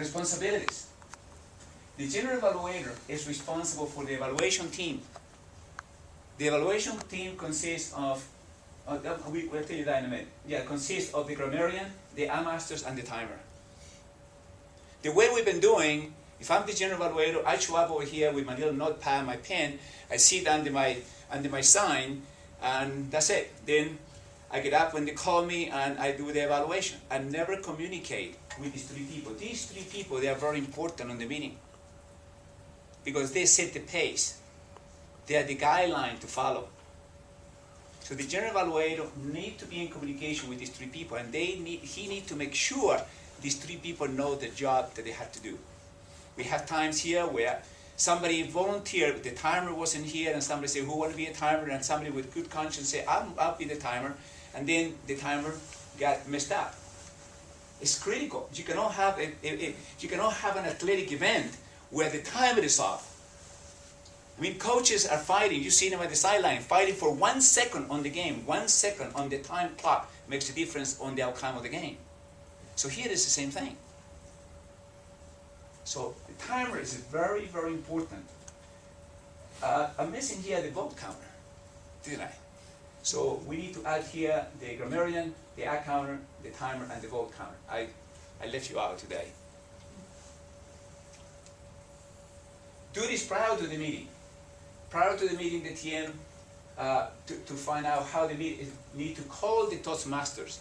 Responsibilities. The general evaluator is responsible for the evaluation team. The evaluation team consists of, we'll tell you that in a minute. Yeah, consists of the grammarian, the masters, and the timer. The way we've been doing, if I'm the general evaluator, I show up over here with my little notepad, my pen, I sit under my sign, and that's it. Then I get up when they call me and I do the evaluation. I never communicate with these three people. These three people, they are very important in the meeting because they set the pace. They are the guideline to follow. So the general evaluator needs to be in communication with these three people, and he needs to make sure these three people know the job that they have to do. We have times here where somebody volunteered, the timer wasn't here, and somebody said, who want to be a timer? And somebody with good conscience said, I'll be the timer. And then the timer got messed up. It's critical. You cannot have an athletic event where the timer is off. I mean, coaches are fighting. You see them at the sideline, fighting for 1 second on the game. 1 second on the time clock makes a difference on the outcome of the game. So here is the same thing. So the timer is very, very important. I'm missing here the vote counter, didn't I? So we need to add here the grammarian, the ad counter, the timer, and the vote counter. I left you out today. Do this prior to the meeting. Prior to the meeting, the TM, to find out how the meeting, need to call the Toastmasters.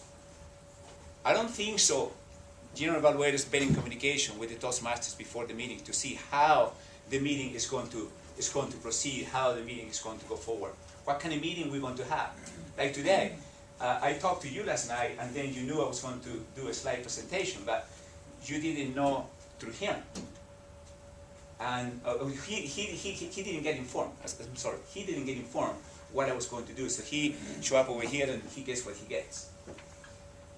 I don't think so. General evaluators been in communication with the Toastmasters before the meeting to see how the meeting is going to proceed, how the meeting is going to go forward. What kind of meeting we're going to have. Like today, I talked to you last night, and then you knew I was going to do a slide presentation, but you didn't know through him. And he didn't get informed. I'm sorry, he didn't get informed what I was going to do. So he show up over here and he gets what he gets.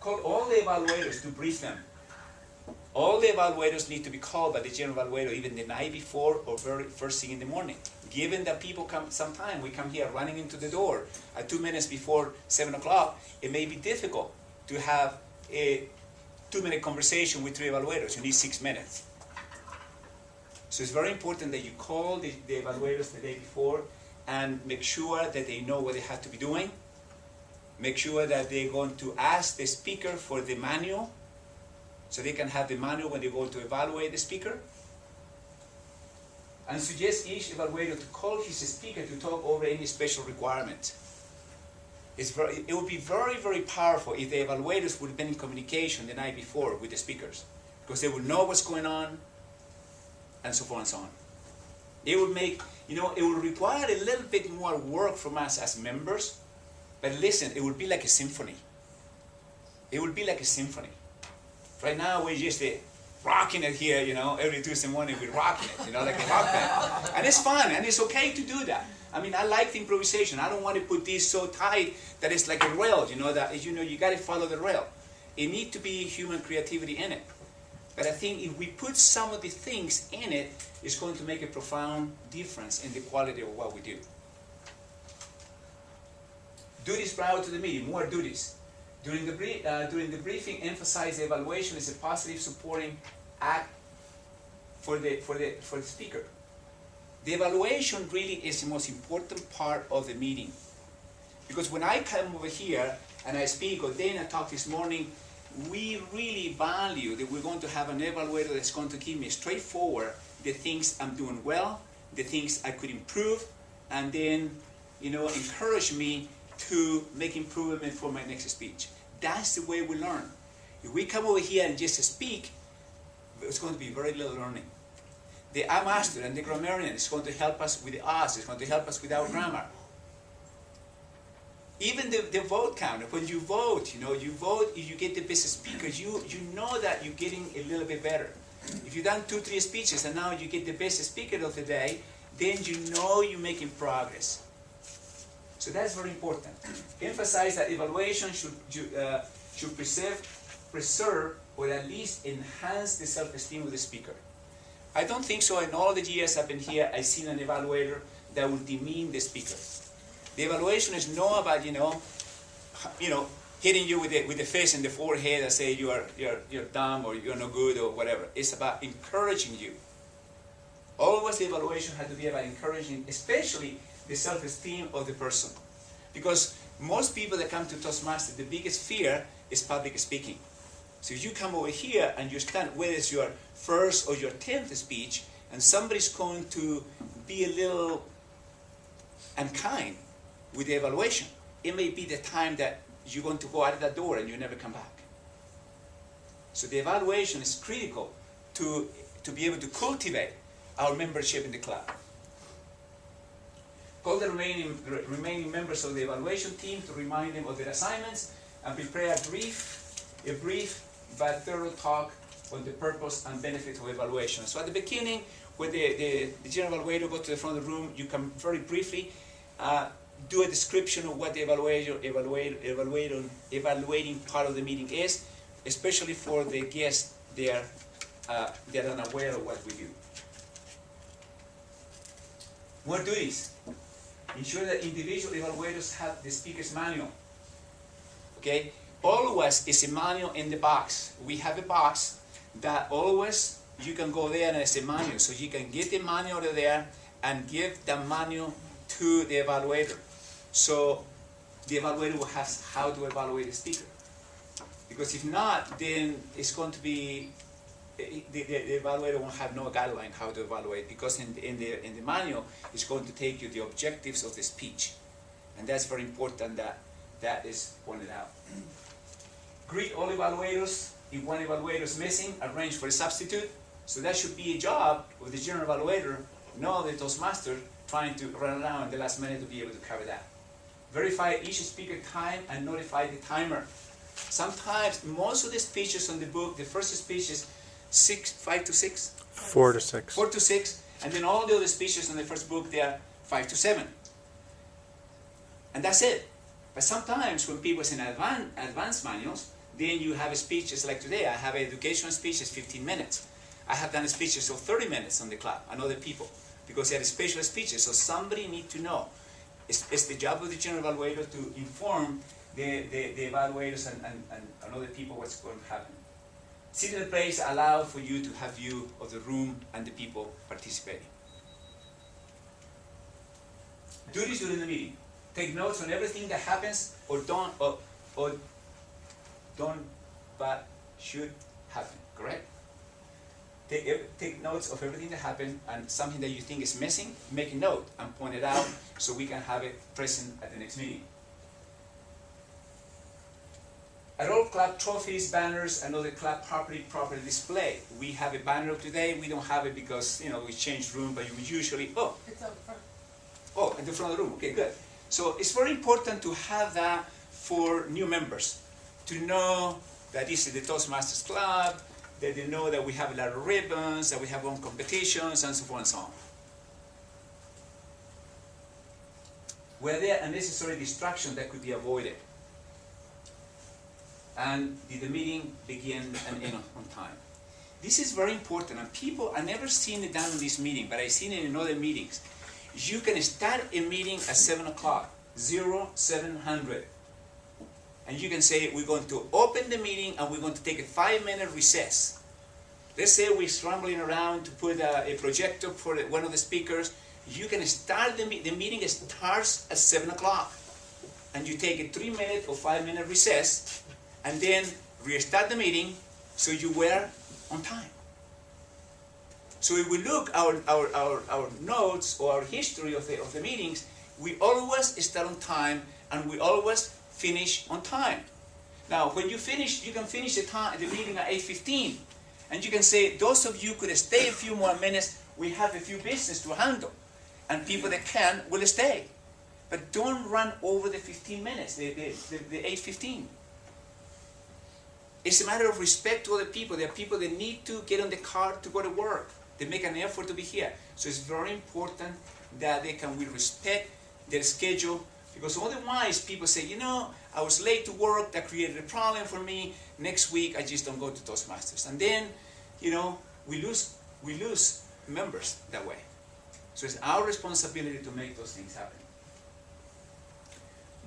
Call all the evaluators to brief them. All the evaluators need to be called by the general evaluator even the night before or very first thing in the morning. Given that people come sometime, we come here running into the door at 2 minutes before 7 o'clock, it may be difficult to have a 2-minute conversation with 3 evaluators. You need 6 minutes. So it's very important that you call the evaluators the day before and make sure that they know what they have to be doing. Make sure that they're going to ask the speaker for the manual, so they can have the manual when they go to evaluate the speaker. And suggest each evaluator to call his speaker to talk over any special requirement. It would be very, very powerful if the evaluators would have been in communication the night before with the speakers, because they would know what's going on, and so forth and so on. It would make, it would require a little bit more work from us as members, but listen, it would be like a symphony. It would be like a symphony. Right now, we're just rocking it here, every Tuesday morning we're rocking it, like a rock band. And it's fun, and it's okay to do that. I mean, I like the improvisation. I don't want to put this so tight that it's like a rail, that, you got to follow the rail. It needs to be human creativity in it. But I think if we put some of the things in it, it's going to make a profound difference in the quality of what we do. Duties prior to the meeting, more duties. During the briefing, emphasize the evaluation is a positive supporting act for the speaker. The evaluation really is the most important part of the meeting. Because when I come over here and I speak, or Dana talked this morning, we really value that we're going to have an evaluator that's going to give me straightforward the things I'm doing well, the things I could improve, and then, encourage me to make improvement for my next speech. That's the way we learn. If we come over here and just speak, it's going to be very little learning. The master and the grammarian is going to help us with the us, it's going to help us with our grammar. Even the vote counter, when you vote, you vote, if you get the best speaker, you know that you're getting a little bit better. If you've done 2-3 speeches and now you get the best speaker of the day, then you know you're making progress. So that's very important. Emphasize that evaluation should preserve or at least enhance the self-esteem of the speaker. I don't think so. In all the years I've been here, I've seen an evaluator that will demean the speaker. The evaluation is not about, hitting you with the fist in the forehead and say you're dumb or you're no good or whatever. It's about encouraging you. Always the evaluation has to be about encouraging, especially the self-esteem of the person. Because most people that come to Toastmasters, the biggest fear is public speaking. So if you come over here and you stand, whether it's your first or your 10th speech, and somebody's going to be a little unkind with the evaluation, it may be the time that you're going to go out of that door and you never come back. So the evaluation is critical to be able to cultivate our membership in the club. Call the remaining members of the evaluation team to remind them of their assignments and prepare a brief but thorough talk on the purpose and benefit of evaluation. So at the beginning, when the general evaluator goes to the front of the room, you can very briefly do a description of what the evaluating part of the meeting is, especially for the guests they're unaware of what we do. More duties. Ensure that individual evaluators have the speaker's manual. Okay? Always is a manual in the box. We have a box that always you can go there and it's a manual. So you can get the manual out of there and give the manual to the evaluator. So the evaluator will have how to evaluate the speaker. Because if not, then it's going to be, the evaluator won't have no guideline how to evaluate, because in the manual it's going to take you the objectives of the speech. And that's very important that is pointed out. Greet all evaluators. If one evaluator is missing, arrange for a substitute. So that should be a job of the general evaluator, not the Toastmaster trying to run around in the last minute to be able to cover that. Verify each speaker time and notify the timer. Sometimes, most of the speeches on the book, the first speech is 5 to 6? 4 to 6. 4 to 6, and then all the other speeches in the first book, they are 5 to 7. And that's it. But sometimes when people in advanced manuals, then you have speeches like today. I have an educational speech, it's 15 minutes. I have done speeches of 30 minutes on the club, and other people, because they are special speeches. So somebody needs to know. It's the job of the general evaluator to inform the evaluators and other people what's going to happen. Sitting place allow for you to have view of the room and the people participating. Duties during the meeting. Take notes on everything that happens or don't but should happen. Correct? Take notes of everything that happened, and something that you think is missing, make a note and point it out so we can have it present at the next meeting. At all club trophies, banners, and other club property display. We have a banner today. We don't have it because we changed room, but we usually It's up front. Oh, in the front of the room. Okay, good. So it's very important to have that for new members, to know that this is the Toastmasters Club, that they know that we have a lot of ribbons, that we have own competitions, and so forth and so on. Were there unnecessary distractions that could be avoided? And did the meeting begin and end on time? This is very important, and people, I've never seen it done in this meeting, but I've seen it in other meetings. You can start a meeting at 7 o'clock, 0700. And you can say, we're going to open the meeting and we're going to take a 5-minute recess. Let's say we're scrambling around to put a projector for one of the speakers. You can start the meeting starts at 7 o'clock. And you take a 3-minute or 5-minute recess and then restart the meeting so you were on time. So if we look our notes or our history of the meetings, we always start on time and we always finish on time. Now, when you finish, you can finish the meeting at 8:15, and you can say, those of you could stay a few more minutes. We have a few business to handle, and people that can will stay. But don't run over the 15 minutes, the 8:15. It's a matter of respect to other people. There are people that need to get on the car to go to work. They make an effort to be here. So it's very important that we respect their schedule, because otherwise people say, I was late to work, that created a problem for me. Next week I just don't go to Toastmasters. And then, we lose members that way. So it's our responsibility to make those things happen.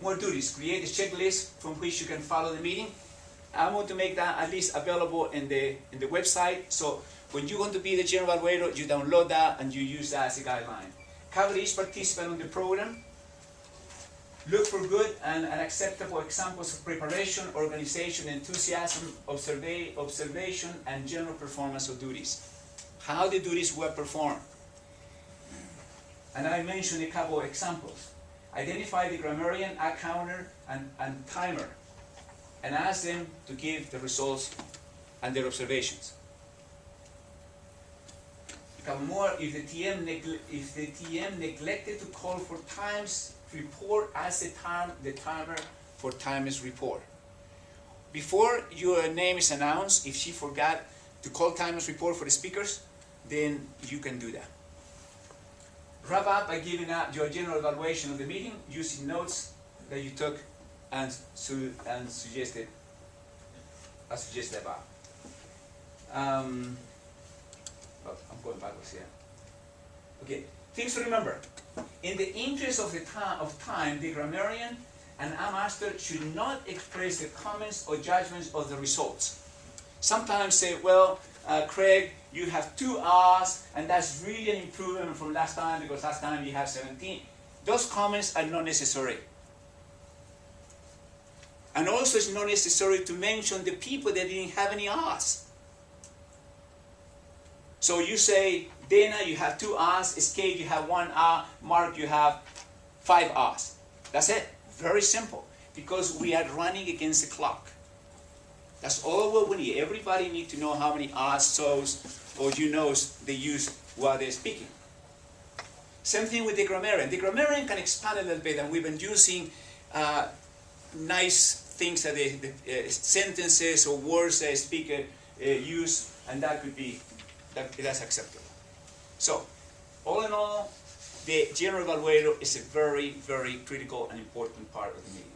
more duties. Create a checklist from which you can follow the meeting. I want to make that at least available in the website, so when you want to be the general evaluator, you download that and you use that as a guideline. Cover each participant on the program. Look for good and acceptable examples of preparation, organization, enthusiasm, observation, and general performance of duties. How the duties were performed. And I mentioned a couple of examples. Identify the grammarian, act counter, and timer, and ask them to give the results and their observations. A couple more. If the TM neglected to call for times report, ask the timer for times report. Before your name is announced, if she forgot to call times report for the speakers, then you can do that. Wrap up by giving out your general evaluation of the meeting using notes that you took and suggested above. Well, I'm going backwards here. Okay, things to remember. In the interest of time, the grammarian and a master should not express the comments or judgments of the results. Sometimes say, well, Craig, you have 2 R's, and that's really an improvement from last time because last time you have 17. Those comments are not necessary. And also it's not necessary to mention the people that didn't have any R's. So you say, Dana, you have 2 R's, Escape, you have 1 R, Mark, you have 5 R's. That's it. Very simple. Because we are running against the clock. That's all what we need. Everybody needs to know how many R's, so's, or you knows they use while they're speaking. Same thing with the grammarian. The grammarian can expand a little bit, and we've been using nice things that the sentences or words that a speaker use, and that could be, that's acceptable. So, all in all, the general evaluator is a very, very critical and important part of the meeting.